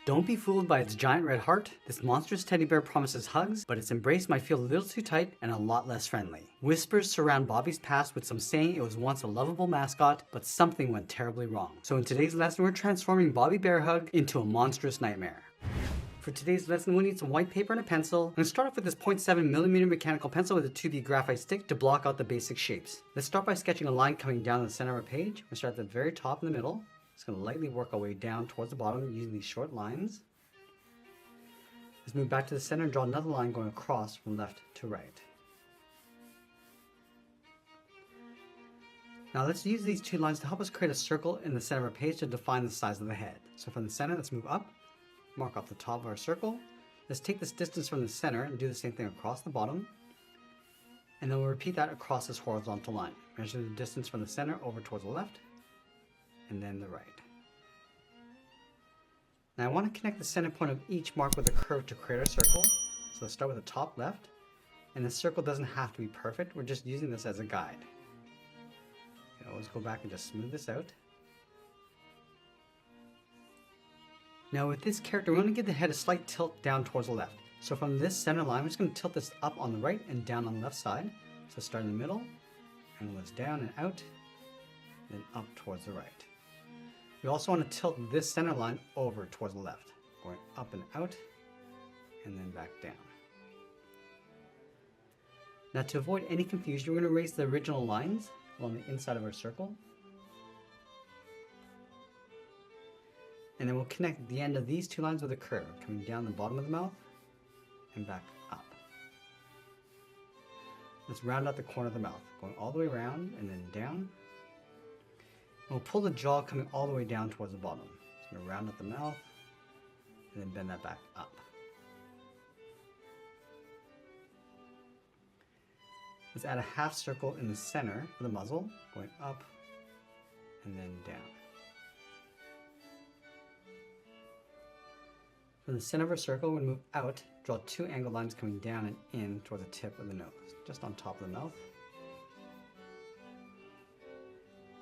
Don't be fooled by its giant red heart. This monstrous teddy bear promises hugs, but its embrace might feel a little too tight and a lot less friendly. Whispers surround Bobby's past, with some saying it was once a lovable mascot, but something went terribly wrong. So in today's lesson, we're transforming Bobby Bearhug into a monstrous nightmare. For today's lesson, we'll need some white paper and a pencil. I'm going to start off with this 0.7mm mechanical pencil with a 2B graphite stick to block out the basic shapes. Let's start by sketching a line coming down the center of our page. We'll start at the very top in the middle. Just going to lightly work our way down towards the bottom using these short lines. Let's move back to the center and draw another line going across from left to right. Now let's use these two lines to help us create a circle in the center of our page to define the size of the head. So from the center, let's move up, mark off the top of our circle. Let's take this distance from the center and do the same thing across the bottom. And then we'll repeat that across this horizontal line. Measure the distance from the center over towards the left and then the right. Now I want to connect the center point of each mark with a curve to create our circle. So let's start with the top left. And the circle doesn't have to be perfect. We're just using this as a guide. You can always go back and just smooth this out. Now with this character, we want to give the head a slight tilt down towards the left. So from this center line, we're just going to tilt this up on the right and down on the left side. So start in the middle, and this down and out, then up towards the right. We also want to tilt this center line over towards the left, going up and out, and then back down. Now to avoid any confusion, we're going to erase the original lines along the inside of our circle. And then we'll connect the end of these two lines with a curve, coming down the bottom of the mouth and back up. Let's round out the corner of the mouth, going all the way around and then down. And we'll pull the jaw coming all the way down towards the bottom. So I'm going to round out the mouth and then bend that back up. Let's add a half circle in the center of the muzzle, going up and then down. From the center of our circle, we're going to move out, draw two angled lines coming down and in toward the tip of the nose, just on top of the mouth.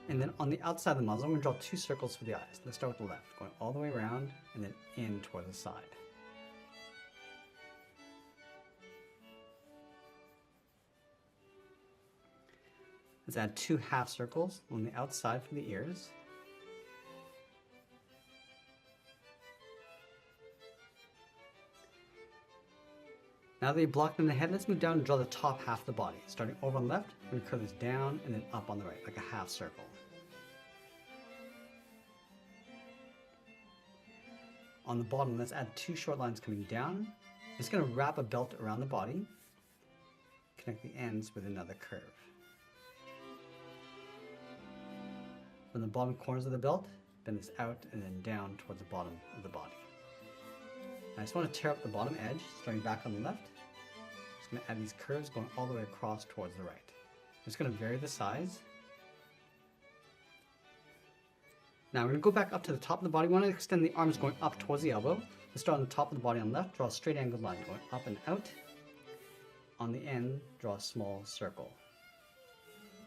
And then on the outside of the muzzle, we're going to draw two circles for the eyes. Let's start with the left, going all the way around and then in toward the side. Let's add two half circles on the outside for the ears. Now that you've blocked in the head, let's move down and draw the top half of the body. Starting over on the left, we're going to curve this down and then up on the right, like a half circle. On the bottom, let's add two short lines coming down. It's going to wrap a belt around the body. Connect the ends with another curve. From the bottom corners of the belt, bend this out and then down towards the bottom of the body. I just want to tear up the bottom edge, starting back on the left. Just going to add these curves going all the way across towards the right. I'm just going to vary the size. Now we're going to go back up to the top of the body. We want to extend the arms going up towards the elbow. Let's start on the top of the body on the left, draw a straight angled line going up and out. On the end, draw a small circle.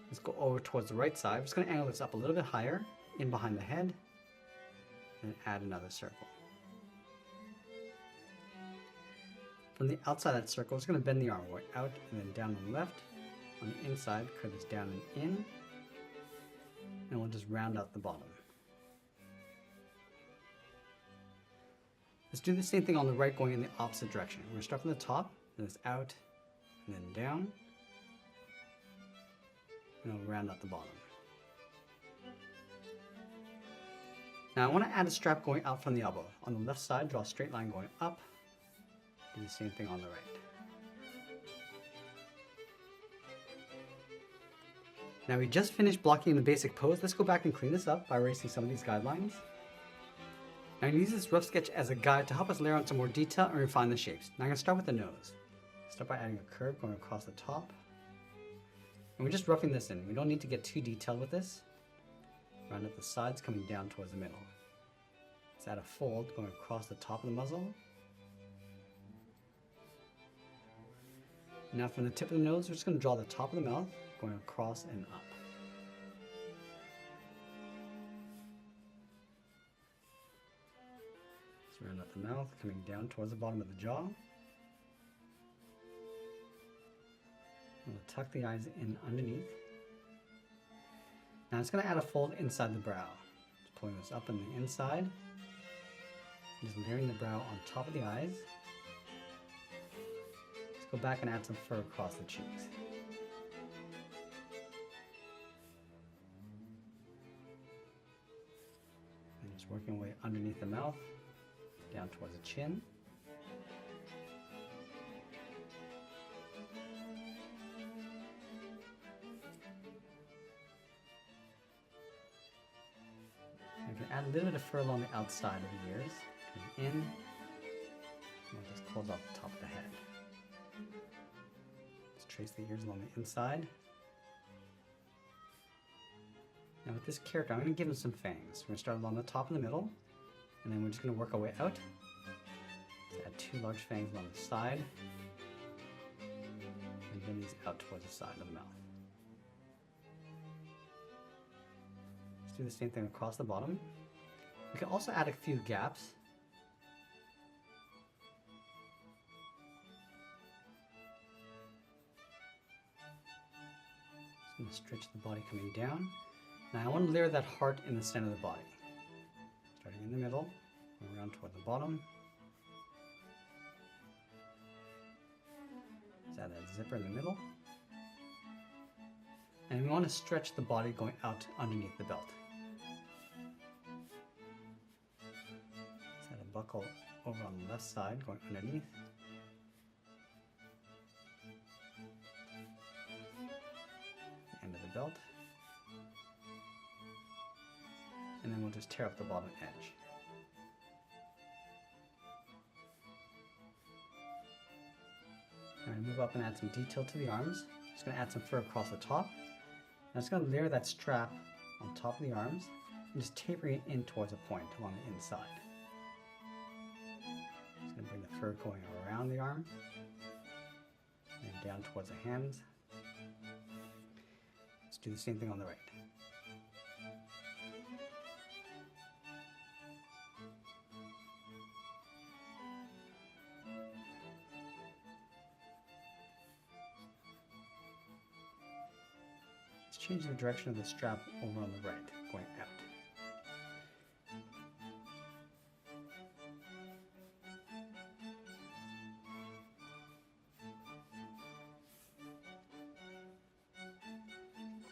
Let's go over towards the right side. We're just going to angle this up a little bit higher, in behind the head, and add another circle. From the outside of that circle, we're just going to bend the arm going out and then down on the left. On the inside, curve this down and in. And we'll just round out the bottom. Let's do the same thing on the right, going in the opposite direction. We're going to start from the top, then it's out, and then down. And we'll round out the bottom. Now I want to add a strap going out from the elbow. On the left side, draw a straight line going up. Do the same thing on the right. Now we just finished blocking the basic pose. Let's go back and clean this up by erasing some of these guidelines. Now I'm going to use this rough sketch as a guide to help us layer on some more detail and refine the shapes. Now I'm going to start with the nose. Start by adding a curve going across the top. And we're just roughing this in. We don't need to get too detailed with this. Round up the sides coming down towards the middle. Let's add a fold going across the top of the muzzle. Now from the tip of the nose, we're just going to draw the top of the mouth, going across and up. Round out the mouth, coming down towards the bottom of the jaw. I'm going to tuck the eyes in underneath. Now I'm just going to add a fold inside the brow. Just pulling this up on the inside. Just layering the brow on top of the eyes. Let's go back and add some fur across the cheeks. And just working away underneath the mouth, down towards the chin. I can add a little bit of fur along the outside of the ears. Coming in, and we'll just close off the top of the head. Just trace the ears along the inside. Now with this character, I'm going to give him some fangs. We're going to start along the top and the middle, and then we're just going to work our way out. Let's add 2 large fangs along the side, and bend these out towards the side of the mouth. Let's do the same thing across the bottom. We can also add a few gaps. Just going to stretch the body coming down. Now I want to layer that heart in the center of the body. Starting in the middle, going around toward the bottom. Let's add that zipper in the middle. And we want to stretch the body going out underneath the belt. Let's add a buckle over on the left side going underneath. The end of the belt. And then we'll just tear up the bottom edge. Now move up and add some detail to the arms. Just going to add some fur across the top. I'm just going to layer that strap on top of the arms and just tapering it in towards a point along the inside. Just going to bring the fur going around the arm and down towards the hands. Let's do the same thing on the right. Change the direction of the strap over on the right, going out.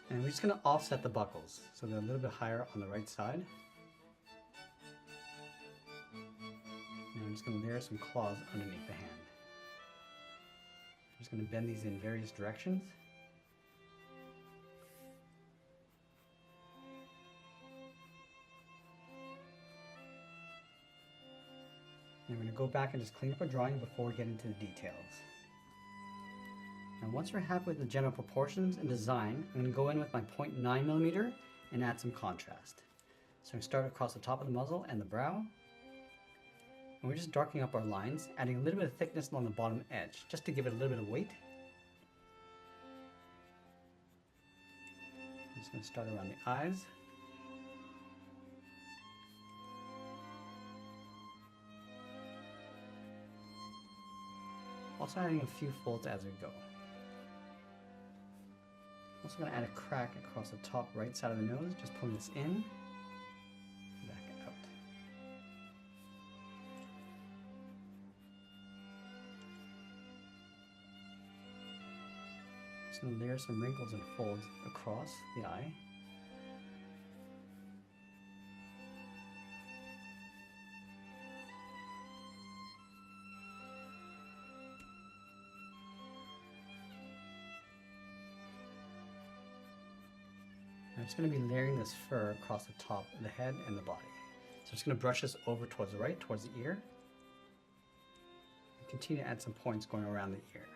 And we're just going to offset the buckles so they're a little bit higher on the right side. And I'm just going to layer some claws underneath the hand. I'm just going to bend these in various directions. And we're going to go back and just clean up our drawing before we get into the details. Now once we're happy with the general proportions and design, I'm going to go in with my 0.9mm and add some contrast. So I'm going to start across the top of the muzzle and the brow. And we're just darkening up our lines, adding a little bit of thickness along the bottom edge, just to give it a little bit of weight. I'm just going to start around the eyes. Also adding a few folds as we go. Also going to add a crack across the top right side of the nose, just pulling this in, back out. Just going to layer some wrinkles and folds across the eye. I'm just going to be layering this fur across the top of the head and the body. So I'm just going to brush this over towards the right, towards the ear. And continue to add some points going around the ear.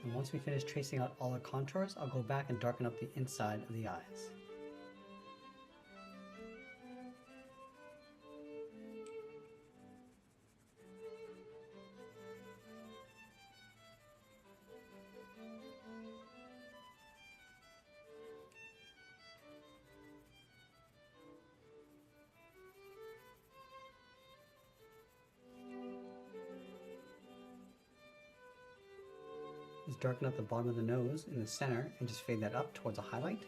And once we finish tracing out all our contours, I'll go back and darken up the inside of the eyes. Just darken up the bottom of the nose in the center and just fade that up towards a highlight.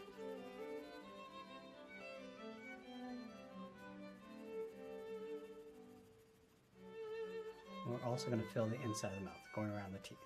We're also going to fill the inside of the mouth, going around the teeth.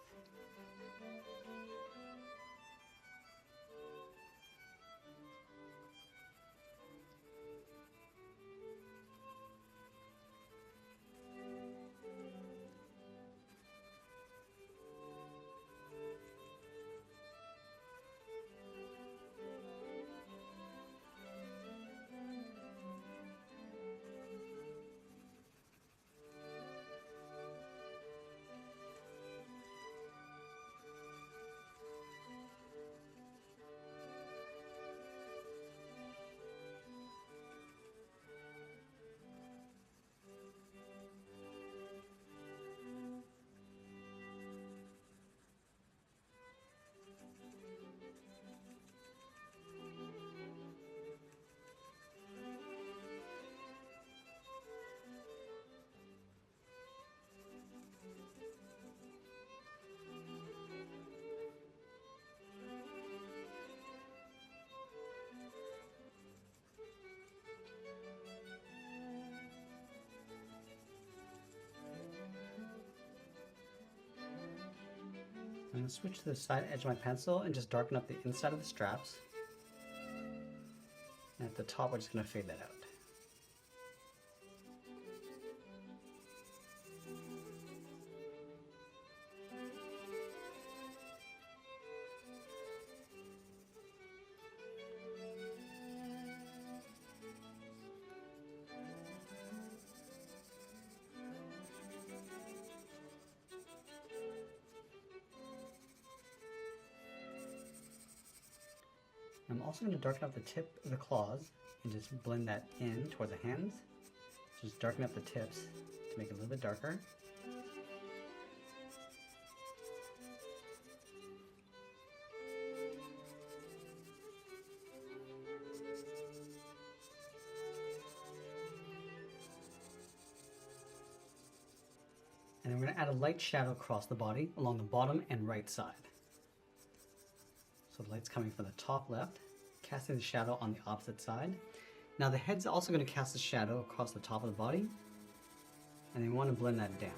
I'm going to switch to the side edge of my pencil and just darken up the inside of the straps. And at the top, we're just going to fade that out. I'm also going to darken up the tip of the claws and just blend that in toward the hands. Just darken up the tips to make it a little bit darker. And then we're going to add a light shadow across the body along the bottom and right side. So the light's coming from the top left, casting the shadow on the opposite side. Now the head's also going to cast a shadow across the top of the body, and then we want to blend that down.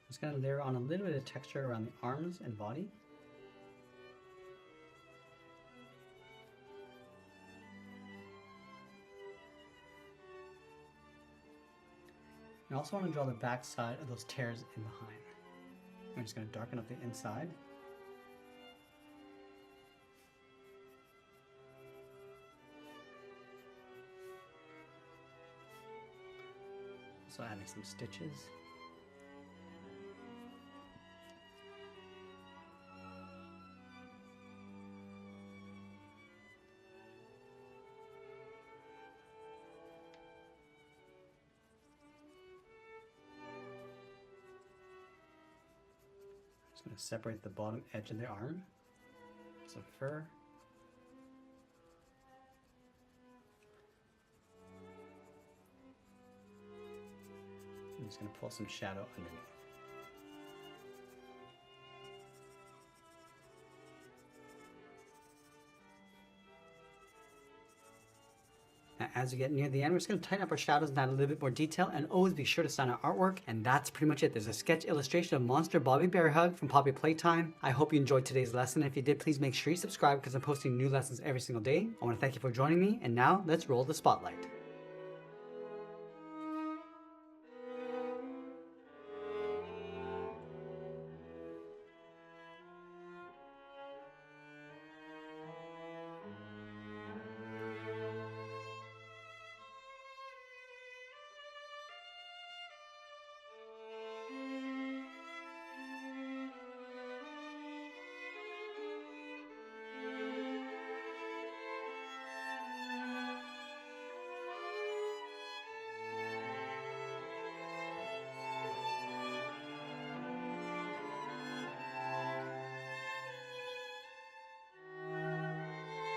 Just going to layer on a little bit of texture around the arms and body. I also want to draw the back side of those tears in behind. I'm just going to darken up the inside. Also adding some stitches. I'm going to separate the bottom edge of the arm. Some fur. I'm just going to pull some shadow underneath. Now, as we get near the end, we're just going to tighten up our shadows and add a little bit more detail, and always be sure to sign our artwork. And that's pretty much it. There's a sketch illustration of Monster Bobby Bearhug from Poppy Playtime. I hope you enjoyed today's lesson. If you did, please make sure you subscribe because I'm posting new lessons every single day. I want to thank you for joining me, and now let's roll the spotlight.